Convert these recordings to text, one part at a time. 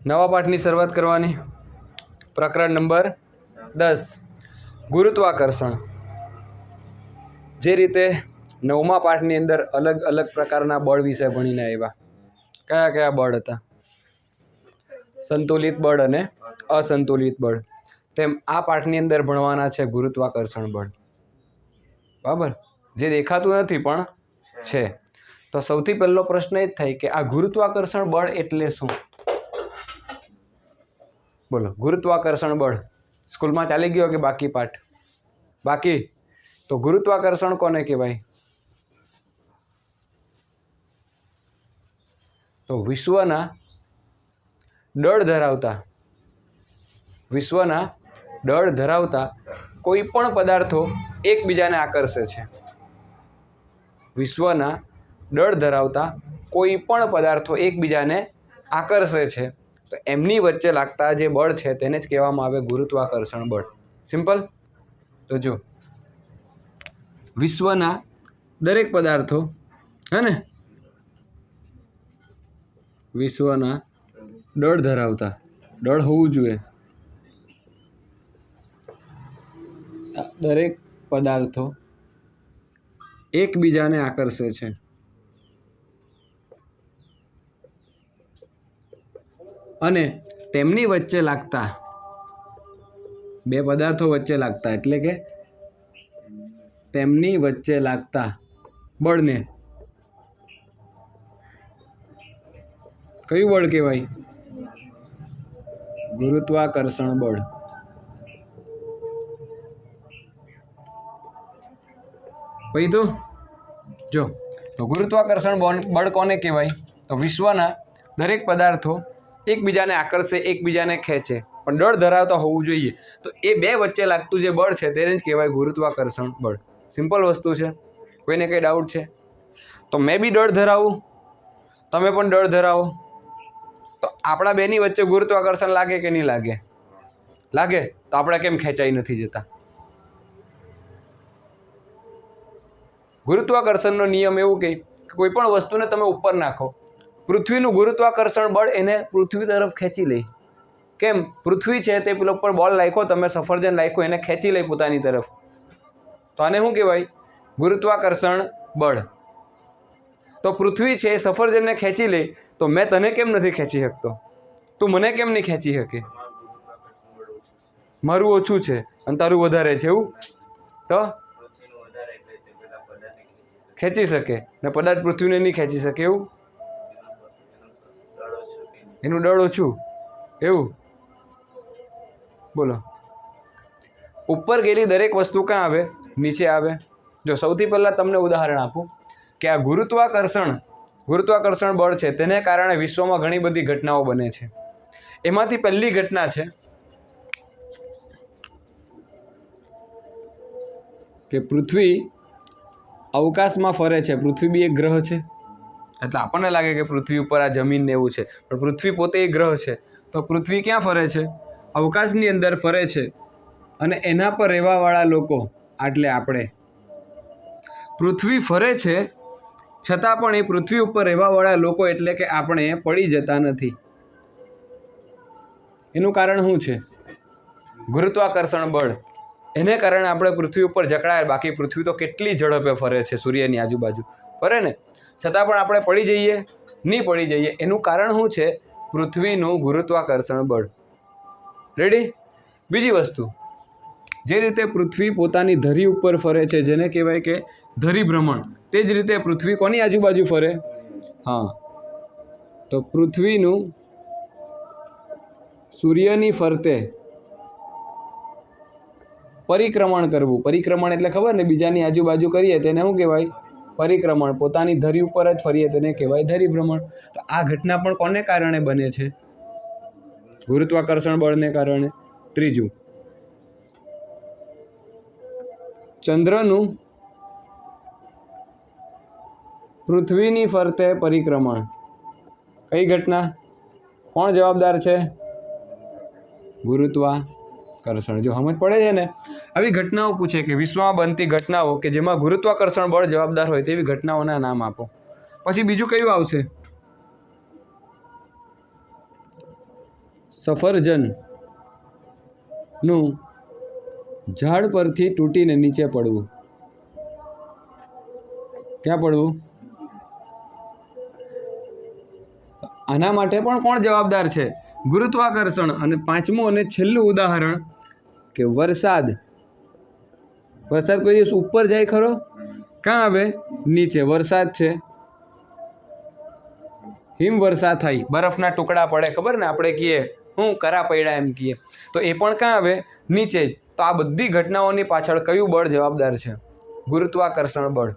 नवा पाठनी शरूआत करवानी। प्रकरण नंबर 10 गुरुत्वाकर्षण। जे रीते नवमा पाठनी अंदर अलग अलग प्रकारना बळ विषय भणीने आव्या। कया कया बळ हता? संतुलित बळ अने असंतुलित बळ। तेम आ पाठनी अंदर भणवाना छे गुरुत्वाकर्षण बळ। बराबर, जे देखातुं नथी पण छे। तो सौथी पहेलो प्रश्न ए ज थाय के आ गुरुत्वाकर्षण बळ एटले शुं? बोलो, गुरुत्वाकर्षण बळ स्कूल में चाली गयो के बाकी पाठ? बाकी? तो गुरुत्वाकर्षण कोने कहेवाय? तो विश्वना दळ धरावता कोईपण पदार्थो एकबीजाने आकर्षे छे। विश्वना दळ धरावता कोईपण पदार्थो एकबीजाने आकर्षे छे तो एमनी वच्चे लागता जे बळ छे तेने ज कहेवामां आवे गुरुत्वाकर्षण बळ। सिंपल। तो जो विश्वना दरेक पदार्थो है ने विश्वना दळ धरावता, दळ होवुं जोईए, दरेक पदार्थो एकबीजाने आकर्षे छे। अने तेमनी वच्चे लागता बे पदार्थो वच्चे लागता एटले के तेमनी वच्चे लागता बळने कयुं बळ कहेवाय? गुरुत्वाकर्षण बळ। पई तो जो तो गुरुत्वाकर्षण बळ कोने कहेवाय? तो विश्वना दरेक पदार्थो एकबीजाने आकर्षे, एकबीजाने खेंचे पण दळ धरावता होवुं जोईए। तो ए बे वच्चे लागतुं जे बळ छे तेने ज कहेवाय गुरुत्वाकर्षण बळ। सिंपल वस्तु छे। कोईने कई डाउट छे? तो मैं बी दळ धरावुं, तमे पण दळ धरावो, तो आपणा बेनी वच्चे गुरुत्वाकर्षण लागे के नहीं लागे? लागे। तो आपणे केम खेंचाई नथी जता? गुरुत्वाकर्षणनो नियम एवो के कोईपण वस्तुने तमे उपर नाखो, पृथ्वीनुं गुरुत्वाकर्षण बळ एने पृथ्वी तरफ खेंची ले। केम? पृथ्वी छे ते पेलो पर बॉल नाख्यो, तमे सफरजन नाख्यो, एने खेंची ले पोतानी तरफ। तो आने शुं कहेवाय? गुरुत्वाकर्षण बळ। तो पृथ्वी छे सफरजनने खेंची ले तो मैं तने केम नथी खेंची शकतो? तू मने केम नहीं खेंची शके? मारुं ओछुं छे अने तारुं वधारे छे एवुं? तो खेंची शके ने पदार्थ पृथ्वीने नहीं खेंची शके एवुं? एनुं दळ ओछुं एवुं? बोलो। उपर गेली दरेक वस्तु क्यां आवे? नीचे आवे। जो सौथी पहेला तमने उदाहरण आपूं के आ गुरुत्वाकर्षण बळ छे तेने कारणे विश्वमां घणी बधी घटनाओ बने छे। एमांथी पहेली घटना छे के पृथ्वी अवकाशमां फरे छे। पृथ्वी बी एक ग्रह छे એટલે આપણને લાગે કે પૃથ્વી ઉપર આ જમીન ને એવું છે પણ પૃથ્વી પોતે એક ગ્રહ છે। તો પૃથ્વી ક્યાં ફરે છે? અવકાશની અંદર ફરે છે અને એના પર રહેવાવાળા લોકો એટલે આપણે પૃથ્વી ફરે છે છતાં પણ એ પૃથ્વી ઉપર રહેવાવાળા લોકો એટલે કે આપણે પડી જતા નથી। એનું કારણ શું છે? ગુરુત્વાકર્ષણ બળ। એને કારણે આપણે પૃથ્વી ઉપર જકડાય। બાકી પૃથ્વી તો કેટલી ઝડપે ફરે છે સૂર્યની આજુબાજુ ફરે ને, છતાં પણ આપણે પડી જઈએ નહીં પડી જઈએ। એનું કારણ શું છે? પૃથ્વીનું ગુરુત્વાકર્ષણ બળ। રેડી? બીજી વસ્તુ, જે રીતે પૃથ્વી પોતાની ધરી ઉપર ફરે છે જેને કહેવાય કે ધરી ભ્રમણ, તે જ રીતે પૃથ્વી કોની આજુબાજુ ફરે? હા, તો પૃથ્વીનું સૂર્યની ફરતે પરિક્રમણ કરવું। પરિક્રમણ એટલે ખબર ને, બીજાની આજુબાજુ કરીએ તેને શું કહેવાય? પરિક્રमण। પોતાની ધરી ઉપર જ ફરીએ તેને કહેવાય ધરી ભ્રમણ। તો આ ઘટના પણ કોને કારણે બને છે? ગુરુત્વાકર્ષણ બળને કારણે। ત્રીજું, ચંદ્રનું પૃથ્વીની ફરતે પરિક્રમણ। કઈ ઘટના? કોણ જવાબદાર છે? ગુરુત્વાકર્ષણ। જો સમજ પડે છે ને? આવી ઘટનાઓ પૂછે કે વિશ્વમાં બનતી ઘટનાઓ કે જેમાં ગુરુત્વાકર્ષણ બળ જવાબદાર હોય તેવી ઘટનાઓના નામ આપો। પછી બીજું કયું આવશે? સફરજનનું ઝાડ પરથી તૂટીને નીચે પડવું. ક્યાં પડવું? આના માટે પણ કોણ જવાબદાર છે? ગુરુત્વાકર્ષણ. અને પાંચમું અને છેલ્લું ઉદાહરણ કે વરસાદ. વરસાદ કોઈ દિવસ ઉપર જાય ખરો? ક્યાં આવે? નીચે. વરસાદ છે, હિમવર્ષા થઈ, બરફના ટુકડા પડે, ખબર ને આપણે કહીએ હું કરા પડ્યા એમ કહીએ, તો એ પણ ક્યાં આવે? નીચે જ. તો આ બધી ઘટનાઓની પાછળ કયું બળ જવાબદાર છે? ગુરુત્વાકર્ષણ બળ.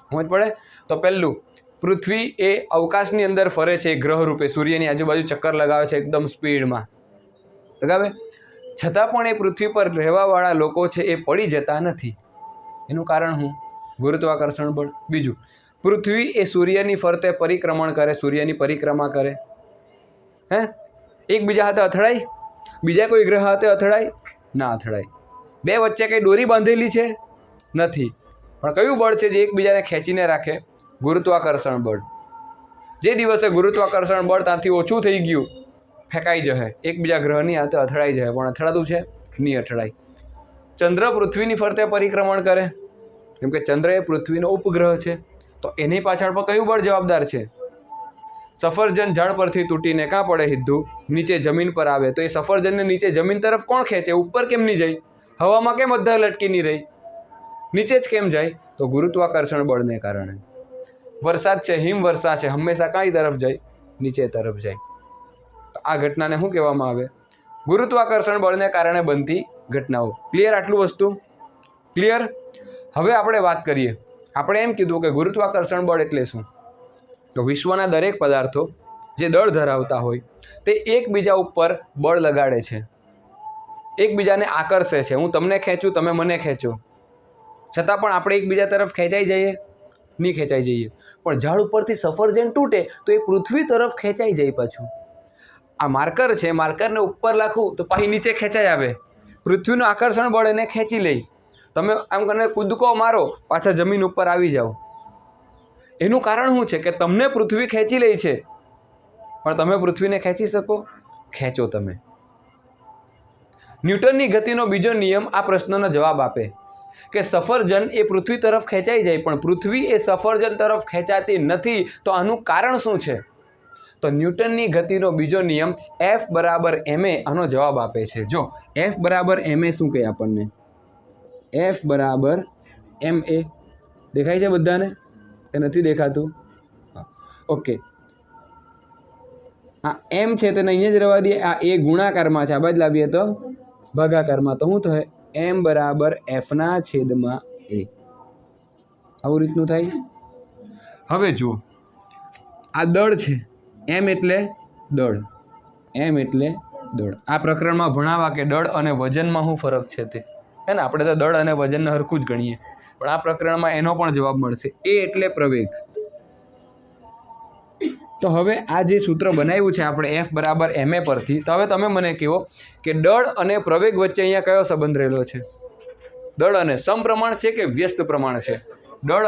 સમજ પડે? તો પહેલું, પૃથ્વી એ અવકાશની અંદર ફરે છે ગ્રહ રૂપે, સૂર્યની આજુબાજુ ચક્કર લગાવે છે એકદમ સ્પીડમાં, લગાવે, છતાં પણ એ પૃથ્વી પર રહેવાવાળા લોકો છે એ પડી જતા નથી. એનું કારણ શું? ગુરુત્વાકર્ષણ બળ. બીજું, પૃથ્વી એ સૂર્યની ફરતે પરિક્રમણ કરે, સૂર્યની પરિક્રમા કરે, હે, એકબીજા હાથે અથડાય? બીજા કોઈ ગ્રહ હાથે અથડાય? ના અથડાય. બે વચ્ચે કંઈ દોરી બાંધેલી છે? નથી. પણ કયું બળ છે જે એકબીજાને ખેંચીને રાખે? ગુરુત્વાકર્ષણ બળ. જે દિવસે ગુરુત્વાકર્ષણ બળ ત્યાંથી ઓછું થઈ ગયું, ફેંકાઈ જશે, એકબીજા ગ્રહની હાથે અથડાઈ જાય, પણ અથડાતું છે? નહીં અથડાય. ચંદ્ર પૃથ્વીની ફરતે પરિક્રમણ કરે, કેમ કે ચંદ્ર એ પૃથ્વીનો ઉપગ્રહ છે, તો એની પાછળ પણ કયું બળ જવાબદાર છે? સફરજન ઝાડ પરથી તૂટીને કાં પડે? સીધું નીચે જમીન પર આવે, તો એ સફરજનને નીચે જમીન તરફ કોણ ખેંચે? ઉપર કેમ નહીં જાય? હવામાં કેમ અધ્ધા લટકી નહીં રહી? નીચે જ કેમ જાય? તો ગુરુત્વાકર્ષણ બળને કારણે. વરસાદ છે, હિમવર્ષા છે, હંમેશા કઈ તરફ જાય? નીચે તરફ જાય. તો આ ઘટનાને શું કહેવામાં આવે? ગુરુત્વાકર્ષણ બળને કારણે બનતી ઘટનાઓ. ક્લિયર? આટલું વસ્તુ ક્લિયર? હવે આપણે વાત કરીએ. આપણે એમ કીધું કે ગુરુત્વાકર્ષણ બળ એટલે શું? તો વિશ્વના દરેક પદાર્થો જે દળ ધરાવતા હોય તે એકબીજા ઉપર બળ લગાડે છે, એકબીજાને આકર્ષે છે. હું તમને ખેંચું, તમે મને ખેંચો, છતાં પણ આપણે એકબીજા તરફ ખેંચાઈ જઈએ? નહીં ખેંચાઈ જઈએ. પણ ઝાડ ઉપરથી સફરજન તૂટે તો એ પૃથ્વી તરફ ખેંચાઈ જાય. પાછું આ માર્કર છે, માર્કરને ઉપર રાખું તો પાછી નીચે ખેંચાઈ આવે. પૃથ્વીનું આકર્ષણ બળ એને ખેંચી લે. તમે આમ કરીને કૂદકો મારો, પાછા જમીન ઉપર આવી જાઓ. એનું કારણ શું છે? કે તમને પૃથ્વી ખેંચી લે છે, પણ તમે પૃથ્વીને ખેંચી શકો? ખેંચો તમે. ન્યૂટનની ગતિનો બીજો નિયમ આ પ્રશ્નનો જવાબ આપે કે સફરજન એ પૃથ્વી તરફ ખેંચાઈ જાય, પણ પૃથ્વી એ સફરજન તરફ ખેંચાતી નથી. તો આનું કારણ શું છે? તો ન્યૂટનની ગતિનો બીજો નિયમ F = ma આનો જવાબ આપે છે. જો F = ma શું કહે આપણને? F = ma. દેખાય છે બધાને? એ નથી દેખાતું? ઓકે, આ એમ છે તેને અહીંયા જ રહેવા દઈએ. આ એ ગુણાકારમાં છે, આ બાજુ લાવીએ તો ભાગાકારમાં. તો શું થાય? m = f/a. આવું રીતનું થાય. હવે જુઓ, આ દળ છે, m એટલે દળ, m એટલે દળ. આ પ્રકરણમાં ભણાવા કે દળ અને વજનમાં શું ફરક છે તે, હે ને? આપણે તો દળ અને વજનને હરખું જ ગણીએ, પણ આ પ્રકરણમાં એનો પણ જવાબ મળશે. એ એટલે પ્રવેગ. તો હવે આ જે સૂત્ર બનાવ્યું છે આપણે F = ma પરથી, તો હવે તમે મને કહો કે દળ અને પ્રવેગ વચ્ચે અહીંયા કયો સંબંધ રહેલો છે? દળ અને સમપ્રમાણ છે કે વ્યસ્ત પ્રમાણ છે? દળ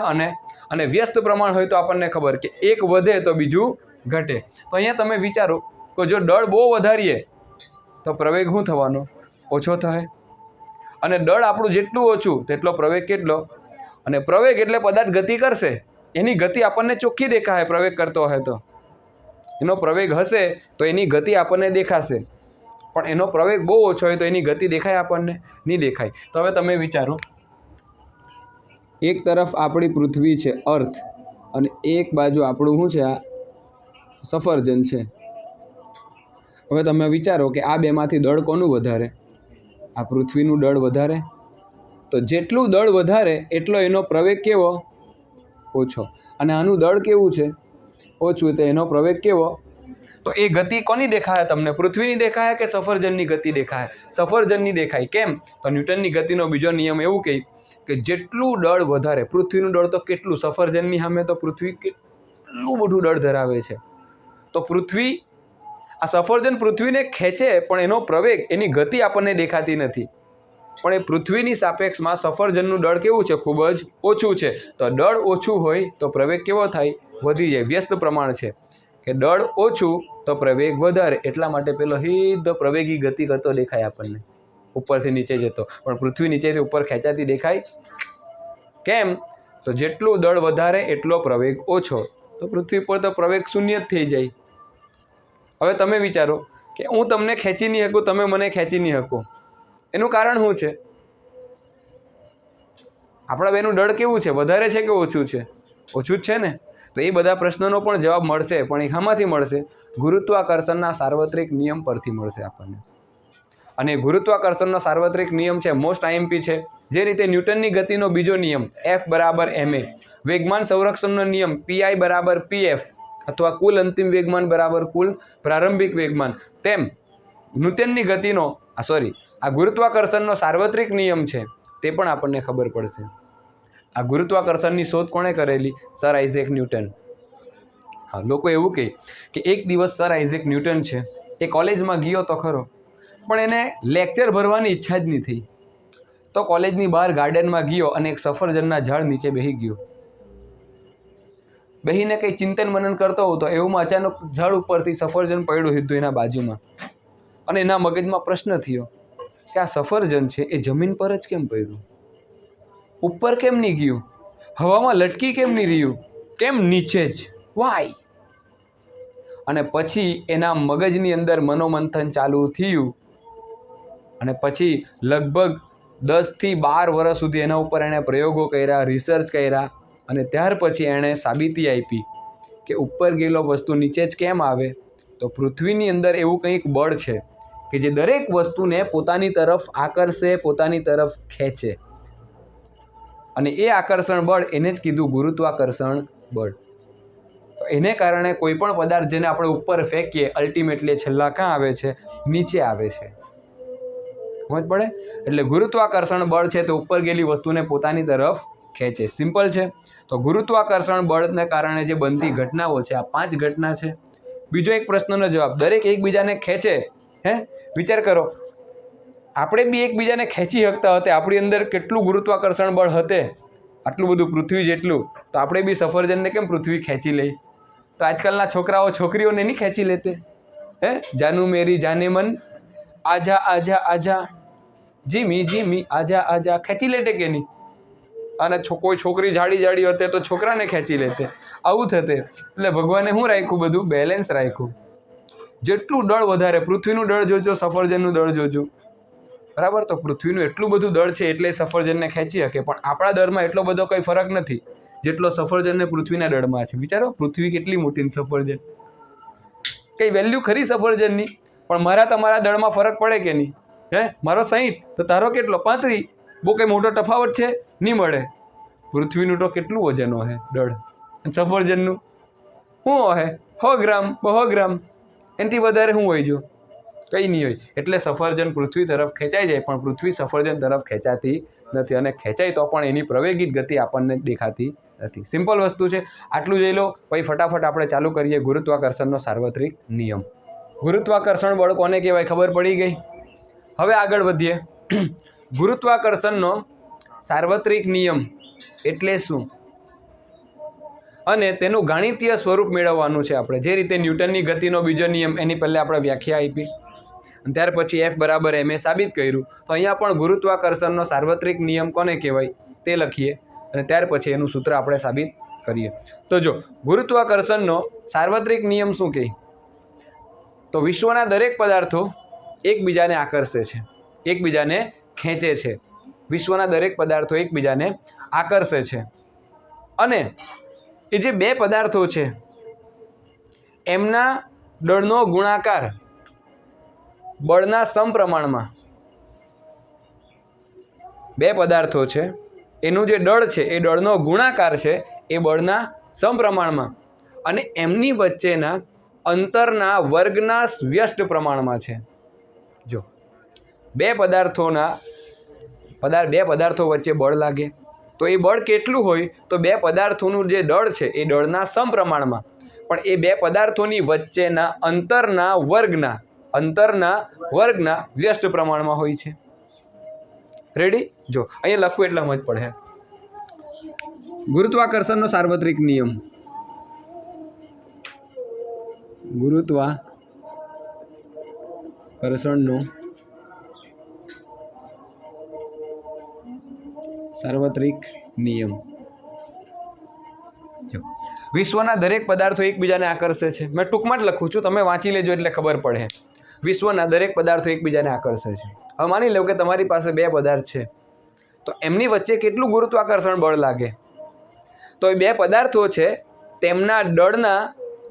અને વ્યસ્ત પ્રમાણ હોય તો આપણને ખબર કે એક વધે તો બીજું ઘટે. તો અહીંયા તમે વિચારો કે જો દળ બહુ વધારીએ તો પ્રવેગ શું થવાનો? ઓછો થાય. અને દળ આપણું જેટલું ઓછું તેટલો પ્રવેગ કેટલો? અને પ્રવેગ એટલે પદાર્થ ગતિ કરશે, એની ગતિ આપણને ચોખ્ખી દેખાય. પ્રવેગ કરતો હોય તો એનો પ્રવેગ હશે તો એની ગતિ આપણને દેખાશે, પણ એનો પ્રવેગ બહુ ઓછો હોય તો એની ગતિ દેખાય આપણને? નહીં દેખાય. તો હવે તમે વિચારો, એક તરફ આપણી પૃથ્વી છે, અર્થ, અને એક બાજુ આપણું શું છે? આ સફરજન છે. હવે તમે વિચારો કે આ બેમાંથી દળ કોનું વધારે? આ પૃથ્વીનું દળ વધારે. તો જેટલું દળ વધારે એટલો એનો પ્રવેગ કેવો? ઓછો. અને આનું દળ કેવું છે? ઓછું. તો એનો પ્રવેગ કેવો? તો એ ગતિ કોની દેખાય તમને? પૃથ્વીની દેખાય કે સફરજનની ગતિ દેખાય? સફરજનની દેખાય. કેમ? તો ન્યૂટનની ગતિનો બીજો નિયમ એવું કહે કે જેટલું દળ વધારે, પૃથ્વીનું દળ તો કેટલું, સફરજનની સામે તો પૃથ્વી કેટલું બધું દળ ધરાવે છે. તો પૃથ્વી, આ સફરજન પૃથ્વીને ખેંચે, પણ એનો પ્રવેગ, એની ગતિ આપણને દેખાતી નથી. પણ એ પૃથ્વીની સાપેક્ષમાં સફરજનનું દળ કેવું છે? ખૂબ જ ઓછું છે. તો દળ ઓછું હોય તો પ્રવેગ કેવો થાય? વધી જાય. વ્યસ્ત પ્રમાણ છે. કે દળ ઓછું તો પ્રવેગ વધારે, એટલા માટે પેલો સીધો પ્રવેગી ગતિ કરતો દેખાય આપણને, ઉપરથી નીચે જતો. પણ પૃથ્વી નીચેથી ઉપર ખેંચાતી દેખાય કેમ? તો જેટલું દળ વધારે એટલો પ્રવેગ ઓછો, તો પૃથ્વી પર તો પ્રવેગ શૂન્ય જ થઈ જાય. હવે તમે વિચારો કે હું તમને ખેંચી નહીં શકું, તમે મને ખેંચી નહીં શકો, એનું કારણ શું છે? આપણા બેનું દળ કેવું છે? વધારે છે કે ઓછું છે? ઓછું જ છે ને. તો એ બધા પ્રશ્નોનો પણ જવાબ મળશે, પણ એ શામાંથી મળશે? ગુરુત્વાકર્ષણના સાર્વત્રિક નિયમ પરથી મળશે આપણને. અને ગુરુત્વાકર્ષણનો સાર્વત્રિક નિયમ છે, મોસ્ટ આઈએમપી છે. જે રીતે ન્યૂટનની ગતિનો બીજો નિયમ F બરાબર ma, વેગમાન સંરક્ષણનો નિયમ PI બરાબર PF અથવા કુલ અંતિમ વેગમાન બરાબર કુલ પ્રારંભિક વેગમાન, તેમ ન્યૂટનની ગતિનો આ ગુરુત્વાકર્ષણનો સાર્વત્રિક નિયમ છે, તે પણ આપણને ખબર પડશે. આ ગુરુત્વાકર્ષણની શોધ કોણે કરેલી? Sir Isaac newton. હા, લોકો એવું કહે કે એક દિવસ સર આઇઝેક ન્યૂટન છે એ કોલેજમાં ગયો તો ખરો, પણ એને લેક્ચર ભરવાની ઈચ્છા જ નહીં થઈ, તો કોલેજની બહાર ગાર્ડનમાં ગયો અને એક સફરજનના ઝાડ નીચે બેસી ગયો. બેસીને કંઈ ચિંતન મનન કરતો હતો, એવામાં અચાનક ઝાડ ઉપરથી સફરજન પડ્યું સીધું એના બાજુમાં, અને એના મગજમાં પ્રશ્ન થયો કે આ સફરજન છે એ જમીન પર જ કેમ પડ્યું? ઉપર કેમ નહીં ગયું? હવામાં લટકી કેમ નહીં રહ્યું? કેમ નીચે જ? વાય? અને પછી એના મગજની અંદર મનોમંથન ચાલુ થયું, અને પછી લગભગ 10 થી 12 વર્ષ સુધી એના ઉપર એણે પ્રયોગો કર્યા, રિસર્ચ કર્યા, અને ત્યાર પછી એણે સાબિતી આપી કે ઉપર ગયેલો વસ્તુ નીચે જ કેમ આવે? તો પૃથ્વીની અંદર એવું કંઈક બળ છે કે જે દરેક વસ્તુને પોતાની તરફ આકર્ષે, પોતાની તરફ ખેંચે, અને એ આકર્ષણ બળ એને જ કીધું ગુરુત્વાકર્ષણ બળ. તો એને કારણે કોઈ પણ પદાર્થ જેને આપણે ઉપર ફેંકીએ, અલ્ટિમેટલી છેલ્લા ક્યાં આવે છે? નીચે આવે છે. સમજ પડે? એટલે ગુરુત્વાકર્ષણ બળ છે તો ઉપર ગયેલી વસ્તુને પોતાની તરફ ખેંચે. સિમ્પલ છે. તો ગુરુત્વાકર્ષણ બળને કારણે જે બનતી ઘટનાઓ છે, આ 5 ઘટના છે. બીજો એક પ્રશ્નનો જવાબ, દરેક એકબીજાને ખેંચે. વિચાર કરો, આપણે બી એકબીજાને ખેંચી શકતા હતા, આપણી અંદર કેટલું ગુરુત્વાકર્ષણ બળ હતે, આટલું બધું પૃથ્વી જેટલું, તો આપણે બી સફરજનને કેમ પૃથ્વી ખેંચી લઈ? તો આજકાલના છોકરાઓ છોકરીઓને નહીં ખેંચી લેતે? જાનુ મેરી જાને મન, આજા આજા આજા, જીમી જીમી આજા આજા, ખેંચી લેતે કે નહીં? અને કોઈ છોકરી જાડી જાડી હતે તો છોકરાને ખેંચી લેતે. આવું થતે. એટલે ભગવાને શું રાખ્યું? બધું બેલેન્સ રાખ્યું. જેટલું દળ વધારે, પૃથ્વીનું દળ જોજો, સફરજનનું દળ જોજો, બરાબર? તો પૃથ્વીનું એટલું બધું દળ છે એટલે સફરજનને ખેંચી શકે, પણ આપણા દળમાં એટલો બધો કંઈ ફરક નથી જેટલો સફરજનને પૃથ્વીના દળમાં છે. વિચારો, પૃથ્વી કેટલી મોટી ને સફરજન, કંઈ વેલ્યુ ખરી સફરજનની? પણ મારા તમારા દળમાં ફરક પડે કે નહીં? મારો 60 તો તારો કેટલો? 35. બહુ કંઈ મોટો તફાવત છે? નહીં મળે. પૃથ્વીનું તો કેટલું વજન હોય દળ, અને સફરજનનું શું હોય? 100 ગ્રામ, 200 ગ્રામ, એનાથી વધારે શું હોય? જો કંઈ નહીં હોય. એટલે સફરજન પૃથ્વી તરફ ખેંચાઈ જાય, પણ પૃથ્વી સફરજન તરફ ખેંચાતી નથી, અને ખેંચાય તો પણ એની પ્રવેગિત ગતિ આપણને દેખાતી નથી. સિમ્પલ વસ્તુ છે. આટલું જોઈ લો, પછી ફટાફટ આપણે ચાલુ કરીએ ગુરુત્વાકર્ષણનો સાર્વત્રિક નિયમ. ગુરુત્વાકર્ષણ બળ કોને કહેવાય? ખબર પડી ગઈ. હવે આગળ વધીએ. ગુરુત્વાકર્ષણનો સાર્વત્રિક નિયમ એટલે શું, અને તેનું ગાણિતીય સ્વરૂપ મેળવવાનું છે આપણે. જે રીતે ન્યૂટનની ગતિનો બીજો નિયમ, એની પહેલાં આપણે વ્યાખ્યા આપી, અને ત્યાર પછી F બરાબર ma સાબિત કર્યું. તો અહીંયા પણ ગુરુત્વાકર્ષણનો સાર્વત્રિક નિયમ કોને કહેવાય તે લખીએ, અને ત્યાર પછી એનું સૂત્ર આપણે સાબિત કરીએ. તો જો ગુરુત્વાકર્ષણનો સાર્વત્રિક નિયમ શું કહે? તો વિશ્વના દરેક પદાર્થો એકબીજાને આકર્ષે છે, એકબીજાને ખેંચે છે. વિશ્વના દરેક પદાર્થો એકબીજાને આકર્ષે છે, અને એ જે બે પદાર્થો છે એમના દળનો ગુણાકાર બળના સમપ્રમાણમાં, બે પદાર્થો છે એનું જે દળ છે એ દળનો ગુણાકાર છે એ બળના સમપ્રમાણમાં, અને એમની વચ્ચેના અંતરના વર્ગના વ્યસ્ત પ્રમાણમાં છે. જો બે પદાર્થો વચ્ચે બળ લાગે તો એ બળ કેટલું હોય? તો બે પદાર્થોનું જે દળ છે એ દળના સમપ્રમાણમાં, પણ એ બે પદાર્થોની વચ્ચેના અંતરના વર્ગના વ્યસ્ત પ્રમાણમાં હોય છે. રેડી? જો અહીંયા લખવું એટલે સમજ પડે. ગુરુત્વાકર્ષણનો સાર્વત્રિક નિયમ. ગુરુત્વાકર્ષણનો સાર્વત્રિક નિયમ. જો વિશ્વના દરેક પદાર્થો એકબીજાને આકર્ષે છે. મેં ટૂંકમાં જ લખું છું, તમે વાંચી લેજો એટલે ખબર પડે. વિશ્વના દરેક પદાર્થો એકબીજાને આકર્ષે છે. હવે માની લો કે તમારી પાસે બે પદાર્થ છે, તો એમની વચ્ચે કેટલું ગુરુત્વાકર્ષણ બળ લાગે? તો એ બે પદાર્થો છે તેમના દળના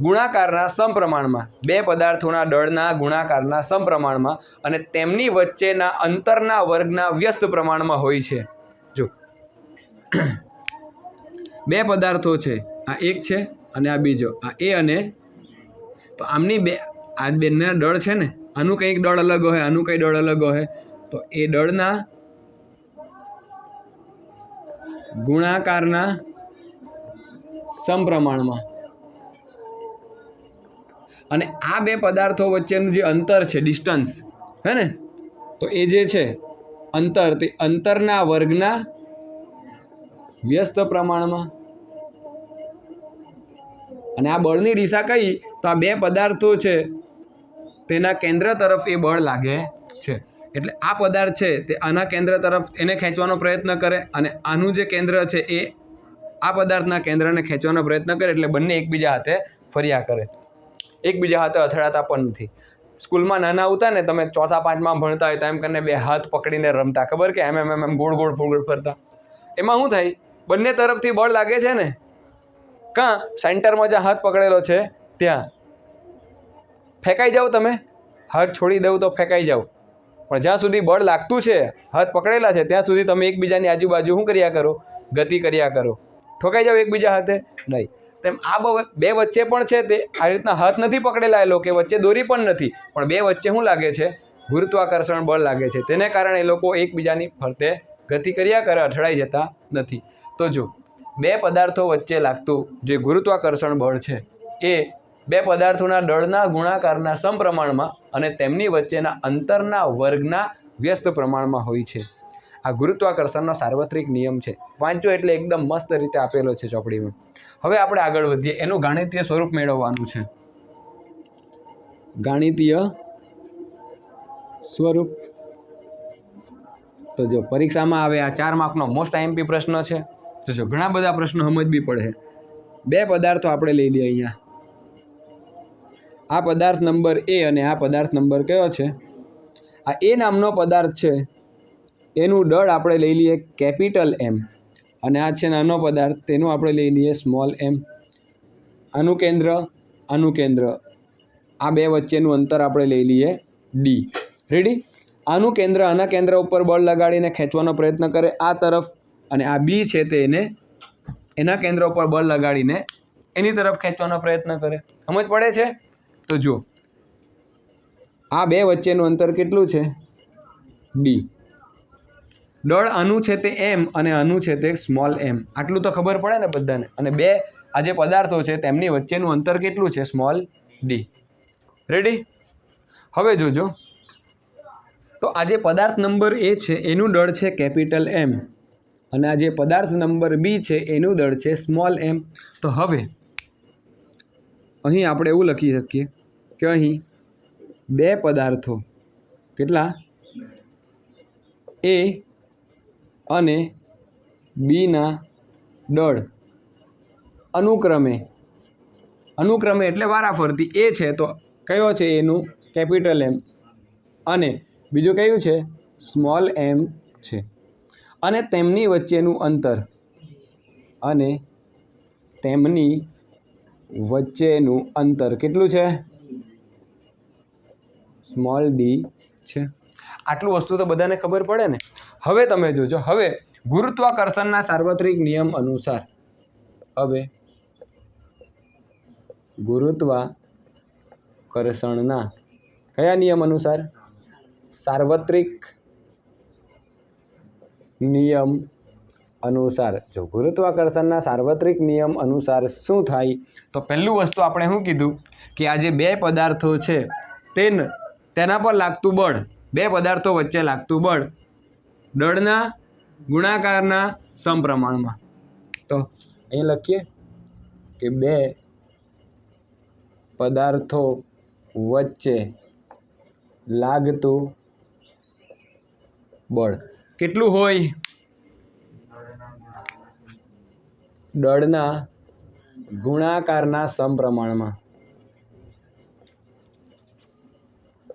ગુણાકારના સમપ્રમાણમાં, બે પદાર્થોના દળના ગુણાકારના સમપ્રમાણમાં અને તેમની વચ્ચેના અંતરના વર્ગના વ્યસ્ત પ્રમાણમાં હોય છે. જો બે પદાર્થો છે, આ એક છે અને આ બીજો, આ એ અને, તો આમની બે, આ બંને દળ છે ને, આનું કંઈક દળ અલગ હોય, આનું કંઈ દળ અલગ હોય, તો એ દળના ગુણાકારના સમપ્રમાણમાં અને આ બે પદાર્થો વચ્ચેનું જે અંતર છે, ડિસ્ટન્સ, હે ને, તો એ જે છે અંતર, તે અંતરના વર્ગના વ્યસ્ત પ્રમાણમાં. અને આ બળની દિશા કઈ? તો આ બે પદાર્થો છે તેના કેન્દ્ર તરફ એ બળ લાગે છે. એટલે આ પદાર્થ છે તે આના કેન્દ્ર તરફ એને ખેંચવાનો પ્રયત્ન કરે અને આનું જે કેન્દ્ર છે એ આ પદાર્થના કેન્દ્રને ખેંચવાનો પ્રયત્ન કરે, એટલે બંને એકબીજા હાથે ફર્યા કરે, એકબીજા હાથે અથડાતા પણ નથી. સ્કૂલમાં નાના હતા ને, તમે ચોથા પાંચમાં ભણતા હોય તો એમ કરીને બે હાથ પકડીને રમતા, ખબર કે એમ એમ એમ એમ ગોળ ગોળ ગોળ ફરતા. એમાં શું થાય? બંને તરફથી બળ લાગે છે ને. કાં? સેન્ટરમાં જ્યાં હાથ પકડેલો છે ત્યાં. ફેંકાઈ જાઓ તમે, હાથ છોડી દઉં તો ફેંકાઈ જાઓ, પણ જ્યાં સુધી બળ લાગતું છે, હાથ પકડેલા છે, ત્યાં સુધી તમે એકબીજાની આજુબાજુ શું કર્યા કરો? ગતિ કર્યા કરો. ઠોકાઈ જાઓ એકબીજા હાથે? નહીં. તેમ આ બે વચ્ચે પણ છે તે આ રીતના હાથ નથી પકડેલા એ લોકો, વચ્ચે દોરી પણ નથી, પણ બે વચ્ચે શું લાગે છે? ગુરુત્વાકર્ષણ બળ લાગે છે. તેને કારણે એ લોકો એકબીજાની ફરતે ગતિ કર્યા કરે, અથડાઈ જતા નથી. તો જો બે પદાર્થો વચ્ચે લાગતું જે ગુરુત્વાકર્ષણ બળ છે એ બે પદાર્થોના દળના ગુણાકારના સમપ્રમાણમાં અને તેમની વચ્ચેના અંતરના વર્ગના વ્યસ્ત પ્રમાણમાં હોય છે. આ ગુરુત્વાકર્ષણનો સાર્વત્રિક નિયમ છે. વાંચો એટલે એકદમ મસ્ત રીતે આપેલો છે ચોપડીમાં. હવે આપણે આગળ વધીએ, એનું ગાણિતીય સ્વરૂપ મેળવવાનું છે. ગાણિતીય સ્વરૂપ તો જો પરીક્ષામાં આવે, આ 4 માર્કનો મોસ્ટ આઈએમપી પ્રશ્ન છે. જો ઘણા બધા પ્રશ્નો સમજવી પડે. બે પદાર્થો આપણે લઈ લઈએ અહીંયા. આ પદાર્થ નંબર એ અને આ પદાર્થ નંબર કયો છે? આ એ નામનો પદાર્થ છે, એનું દળ આપણે લઈ લઈએ કેપિટલ એમ, અને આ છે નાનો પદાર્થ, તેનું આપણે લઈ લઈએ સ્મોલ એમ. આનું કેન્દ્ર, આનું કેન્દ્ર, આ બે વચ્ચેનું અંતર આપણે લઈ લઈએ ડી. રેડી? આનું કેન્દ્ર આના કેન્દ્ર ઉપર બળ લગાડીને ખેંચવાનો પ્રયત્ન કરે આ તરફ, અને આ બી છે તે એને એના કેન્દ્ર ઉપર બળ લગાડીને એની તરફ ખેંચવાનો પ્રયત્ન કરે. સમજ પડે છે? તો જો આ બે વચ્ચેનું અંતર કેટલું છે? ડી. દળ આનું છે તે એમ અને આનું છે તે સ્મોલ એમ. આટલું તો ખબર પડે ને બધાને. અને બે આ જે પદાર્થો છે તેમની વચ્ચેનું અંતર કેટલું છે? Small D. રેડી? હવે જોજો, તો આ જે પદાર્થ નંબર એ છે એનું દળ છે કેપિટલ એમ, અને આ જે પદાર્થ નંબર બી છે એનું દળ છે સ્મોલ એમ. તો હવે અહીં આપણે એવું લખી શકીએ કે અહીં બે પદાર્થો, કેટલા? એ અને બીના દળ અનુક્રમે એટલે વારાફરતી. એ છે તો કયો છે? એનું કેપિટલ એમ, અને બીજું કયું છે? સ્મોલ એમ છે. અને તેમની વચ્ચેનું અંતર, અને તેમની વચ્ચેનું અંતર કેટલું છે? સ્મોલ ડી છે. આટલું વસ્તુ તો બધાને ખબર પડે ને. હવે તમે જોજો, હવે ગુરુત્વાકર્ષણના સાર્વત્રિક નિયમ અનુસાર, હવે ગુરુત્વાકર્ષણના કયા નિયમ અનુસાર? સાર્વત્રિક નિયમ અનુસાર. જો ગુરુત્વાકર્ષણના સાર્વત્રિક નિયમ અનુસાર શું થાય? તો પહેલું વસ્તુ આપણે શું કીધું કે આ જે બે પદાર્થો છે તેના પર લાગતું બળ, બે પદાર્થો વચ્ચે લાગતું બળ દળના ગુણાકારના સમપ્રમાણમાં. તો અહીં લખીએ કે બે પદાર્થો વચ્ચે લાગતું બળ કેટલું હોય? દળના ગુણાકારના સમપ્રમાણમાં.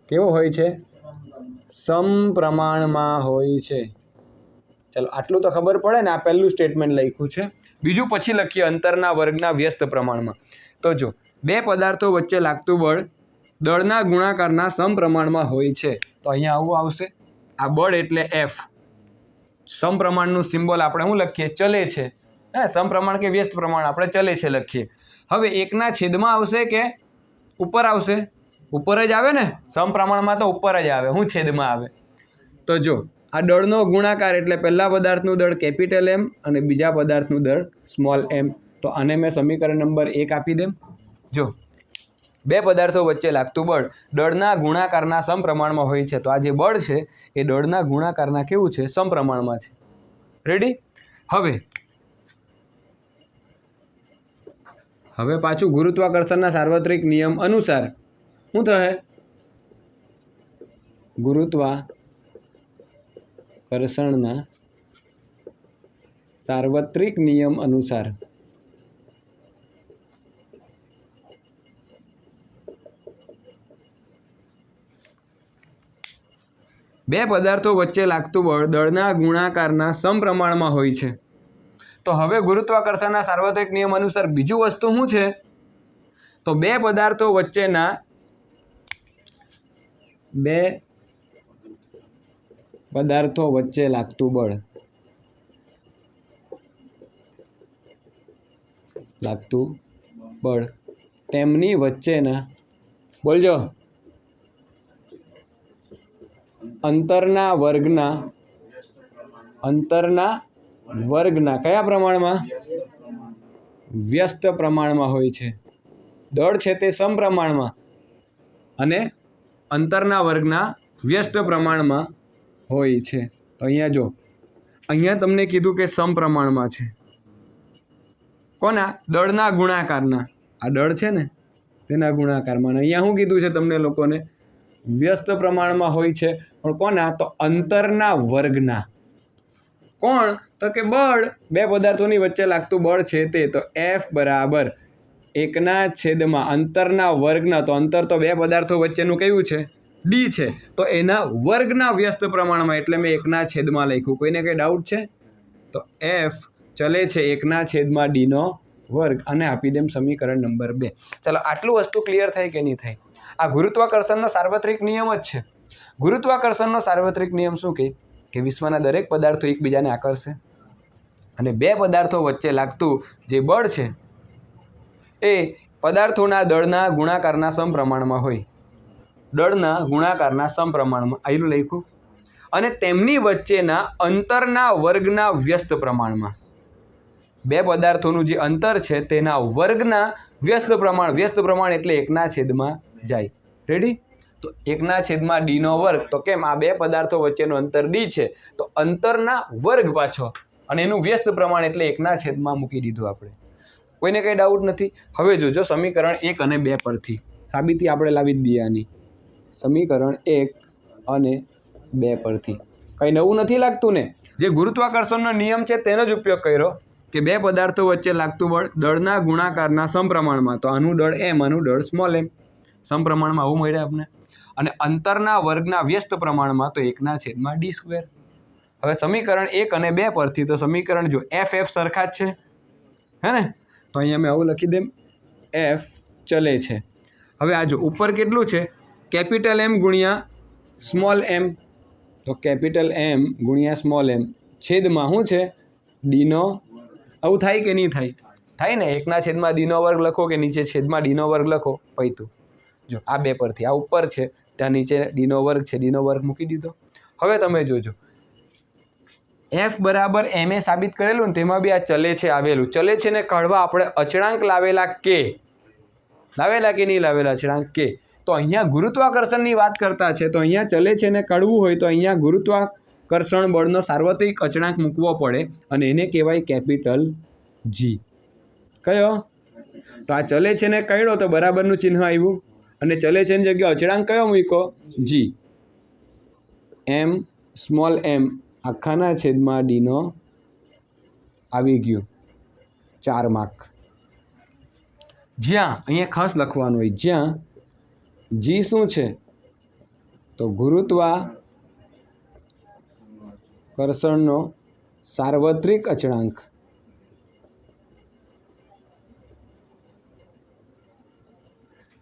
કેવો હોય છે? સમપ્રમાણમાં હોય છે. ચલો આટલું તો ખબર પડે ને. આ પહેલું સ્ટેટમેન્ટ લખ્યું છે. બીજું પછી લખીએ અંતરના વર્ગના વ્યસ્ત પ્રમાણમાં. તો જો બે પદાર્થો વચ્ચે લાગતું બળ દળના ગુણાકારના સમપ્રમાણમાં હોય છે. તો અહીંયા આવું આવશે. આ બળ એટલે એફ. સમપ્રમાણનું સિમ્બોલ આપણે શું લખીએ? ચલે છે. હે, સમપ્રમાણ કે વ્યસ્ત પ્રમાણ આપણે ચલે છે લખીએ. હવે એકના છેદમાં આવશે કે ઉપર આવશે? ઉપર જ આવે ને. સમપ્રમાણમાં તો ઉપર જ આવે. શું છેદમાં આવે? તો જો આ દળનો ગુણાકાર એટલે પહેલા પદાર્થનું દળ કેપિટલ એમ અને બીજા પદાર્થનું દળ સ્મોલ એમ. તો આને મેં સમીકરણ નંબર 1 આપી દેમ. જો બે પદાર્થો વચ્ચે લાગતું બળ દળના ગુણાકારના સમપ્રમાણમાં હોય છે. તો આ જે બળ છે એ દળના ગુણાકારના કેવું છે? સમપ્રમાણમાં છે. રેડી? હવે પાછું ગુરુત્વાકર્ષણના સાર્વત્રિક નિયમ અનુસાર શું થશે? ગુરુત્વાકર્ષણના સાર્વત્રિક નિયમ અનુસાર બે પદાર્થો વચ્ચે લાગતું બળ દળના ગુણાકારના સમપ્રમાણમાં હોય છે. તો હવે ગુરુત્વાકર્ષણના સાર્વત્રિક નિયમ અનુસાર બીજું વસ્તુ શું છે? તો બે પદાર્થો વચ્ચે લાગતું બળ તેમની વચ્ચેના બોલજો અંતરના વર્ગના કયા પ્રમાણમાં? વ્યસ્ત પ્રમાણમાં હોય છે. દળ છે તે સમપ્રમાણમાં અને અંતરના વર્ગના વ્યસ્ત પ્રમાણમાં હોય છે. તો અહીંયા જો અહીંયા તમને કીધું કે સમપ્રમાણમાં છે. કોના? દળના ગુણાકારના. આ દળ છે ને તેના ગુણાકારમાં. અહીંયા શું કીધું છે તમને લોકોને? વ્યસ્ત પ્રમાણમાં હોય છે. પણ કોના? તો અંતરના વર્ગના. કોણ? તો કે બળ. બે પદાર્થોની વચ્ચે લાગતું બળ છે તે. તો એફ બરાબર 1/. અંતરના વર્ગના. તો અંતર તો બે પદાર્થો વચ્ચેનું કયું છે? ડી છે. તો એના વર્ગના વ્યસ્ત પ્રમાણમાં એટલે મેં 1/. લખ્યું. કોઈને કંઈ ડાઉટ છે? તો એફ ચલે છે 1/d² અને આપી દેમ સમીકરણ નંબર 2. ચાલો આટલું વસ્તુ ક્લિયર થાય કે નહીં થાય? આ ગુરુત્વાકર્ષણનો સાર્વત્રિક નિયમ જ છે. ગુરુત્વાકર્ષણનો સાર્વત્રિક નિયમ શું કહે? કે વિશ્વના દરેક પદાર્થો એકબીજાને આકર્ષે અને બે પદાર્થો વચ્ચે લાગતું જે બળ છે એ પદાર્થોના દળના ગુણાકારના સમપ્રમાણમાં હોય. દળના ગુણાકારના સમપ્રમાણમાં આયલું લખ્યું. અને તેમની વચ્ચેના અંતરના વર્ગના વ્યસ્ત પ્રમાણમાં. બે પદાર્થોનું જે અંતર છે તેના વર્ગના વ્યસ્ત પ્રમાણ એટલે 1/. જાય. રેડી? તો 1/d². તો કેમ? આ બે પદાર્થો વચ્ચેનું અંતર ડી છે તો અંતરના વર્ગ પાછો અને એનું વ્યસ્ત પ્રમાણ એટલે 1/. મૂકી દીધું આપણે. કોઈને કંઈ ડાઉટ નથી? હવે જોજો સમીકરણ 1 અને 2 પરથી સાબિતી આપણે લાવી જ દઈએ આની. સમીકરણ 1 અને 2 પરથી કંઈ નવું નથી લાગતું ને? જે ગુરુત્વાકર્ષણનો નિયમ છે તેનો જ ઉપયોગ કર્યો કે બે પદાર્થો વચ્ચે લાગતું બળ દળના ગુણાકારના સમપ્રમાણમાં. તો આનું દળ એમ, આનું દળ સ્મોલ એમ. સમપ્રમાણમાં આવું મળે આપણે. અને અંતરના વર્ગના વ્યસ્ત પ્રમાણમાં તો 1/d². હવે સમીકરણ 1 અને 2 પરથી તો સમીકરણ જો એફ સરખા જ છે, હે ને? તો અહીંયા મેં આવું લખી દેમ, એફ ચલે છે. હવે આ જો ઉપર કેટલું છે? કેપિટલ એમ ગુણ્યા સ્મોલ એમ. તો કેપિટલ એમ ગુણ્યા સ્મોલ એમ છેદમાં શું છે? ડીનો. આવું થાય કે નહીં થાય? થાય ને. 1/d² લખો કે નીચે છેદમાં d² લખો પૈતું. જો આ 2 પરથી આ ઉપર છે ત્યાં નીચે d² છે, d² મૂકી દીધો. હવે તમે જોજો એફ બરાબર એમ એ સાબિત કરેલું ને તેમાં બી આ ચલે છે આવેલું. ચલે છે ને કાઢવા આપણે અચળાંક લાવેલા કે નહીં લાવેલા અચળાંક કે. તો અહીંયા ગુરુત્વાકર્ષણની વાત કરતા છે તો અહીંયા ચલે છે ને કાઢવું હોય તો અહીંયા ગુરુત્વાકર્ષણ બળનો સાર્વત્રિક અચળાંક મૂકવો પડે અને એને કહેવાય કેપિટલ જી. કયો? તો આ ચલે છે ને કયડો તો બરાબરનું ચિહ્ન આવ્યું અને ચલે છે ની જગ્યાએ અચળાંક કયો મૂક્યો જી એમ સ્મોલ એમ આખાના છેદમાં ડીનો આવી ગયું 4 માર્ક. જ્યાં અહીંયા ખાસ લખવાનું હોય જ્યાં જી શું છે તો ગુરુત્વાકર્ષણનો સાર્વત્રિક અચળાંક.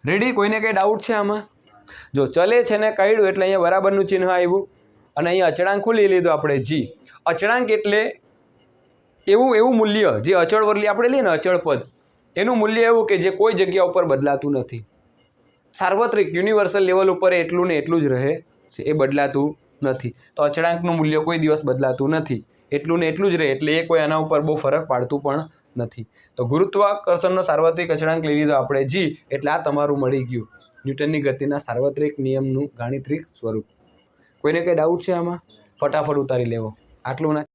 રેડી? કોઈને કંઈ ડાઉટ છે આમાં? જો ચલે છે ને કયડું એટલે અહીંયા બરાબરનું ચિહ્ન આવ્યું અને અહીંયા અચળાંક ખોલી લીધો આપણે જી. અચળાંક એટલે એવું મૂલ્ય જે અચળ વરલી આપણે લઈએ ને અચળ પદ એનું મૂલ્ય એવું કે જે કોઈ જગ્યા ઉપર બદલાતું નથી. સાર્વત્રિક યુનિવર્સલ લેવલ ઉપર એટલું ને એટલું જ રહે છે, એ બદલાતું નથી. તો અચળાંકનું મૂલ્ય કોઈ દિવસ બદલાતું નથી, એટલું ને એટલું જ રહે એટલે એ કોઈ આના ઉપર બહુ ફરક પાડતું પણ નથી. તો ગુરુત્વાકર્ષણનો સાર્વત્રિક અચળાંક લઈ લીધો આપણે જી એટલે આ તમારું મળી ગયું ન્યૂટનની ગતિના સાર્વત્રિક નિયમનું ગાણિતિક સ્વરૂપ. કોઈને કંઈ ડાઉટ છે આમાં? ફટાફટ ઉતારી લેવો. આટલું ના